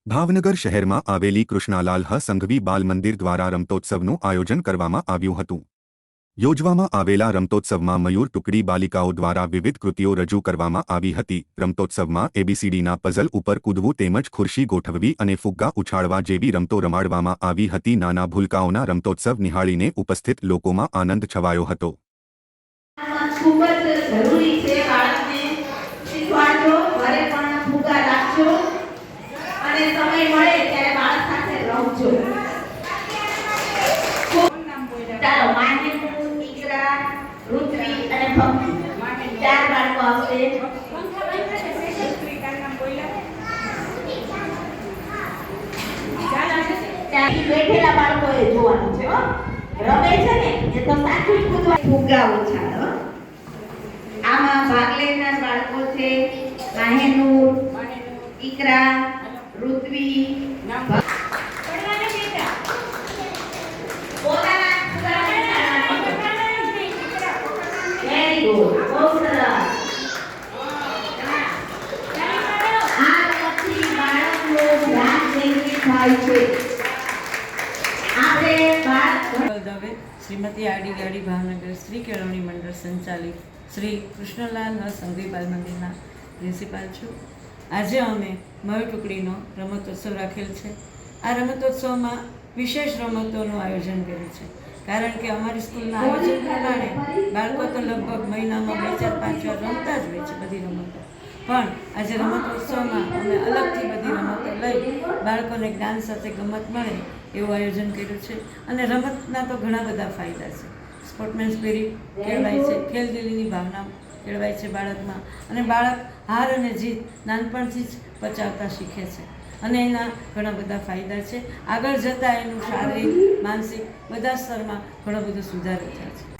ભાવનગર શહેરમાં આવેલી કૃષ્ણાલાલ હ સંઘવી બાલ મંદિર દ્વારા રમતોત્સવનું આયોજન કરવામાં આવ્યું હતું। યોજવામાં આવેલા રમતોત્સવમાં મયુર ટુકડી બાલિકાઓ દ્વારા વિવિધ કૃતિઓ રજૂ કરવામાં આવી હતી। રમતોત્સવમાં એબીસીડીના પઝલ ઉપર કૂદવું તેમજ ખુરશી ગોઠવવી અને ફુગ્ગા ઉછાળવા જેવી રમતો રમાડવામાં આવી હતી। નાના ભૂલકાઓના રમતોત્સવ નિહાળીને ઉપસ્થિત લોકોમાં આનંદ છવાયો હતો। ખૂબ જ જરૂરી છે બાળકને શીખવાડજો, ઘરે પણ ફુગ્ગા રાખજો અને સમય મળે ત્યારે બાળક સાથે રમજો। ચાલો, માન્યુ, ઈકરા, ઋત્વી અને ભક્તિ 4 બાળકો આવશે। ત્યાં બેઠેલા બાળકોએ જોવાનું છે હો, રમે છે ને એ તો સાચું જ કૂદવા ફુગ્ગા ઉછાળો। આમાં ભાગ લેનાર બાળકો છે માહેનૂર, ઈકરા, ઋત્વી, श्रीमती आडी गाड़ी भावनगर श्री केळवणी मंडल संचालित श्री कृष्णलाल ह संघवी बाल मंदिर प्रिंसिपाल छूँ। आज अमे मयूर टुकड़ीनो रमतोत्सव राखेल है। आ रमतोत्सव में विशेष रमतों आयोजन कर्युं छे, कारण के अमारी स्कूल आयोजन प्रमाणे बाळको तो लगभग महीना में 2-4-5 વાર रमता ज होय छे बधी रमतो, पण आज रमतोत्सव में अमे अलगथी बधी रमतो लई बाळकोने ज्ञान साथे गमत मळे एवुं आयोजन कर्युं छे। अने रमतना तो घणा बधा फायदा छे। स्पोर्टमेन स्पिरिट केळवाय छे, खेलदिलीनी भावना केळवाय छे बाळकमां, अने बाळक हार अने जीत नानपणथी ज पचावता शीखे छे अने एना घणा बधा फायदा छे। आगळ जता एनुं शारीरिक मानसिक बधा स्तरमां घणो बधो सुधारो थाय छे।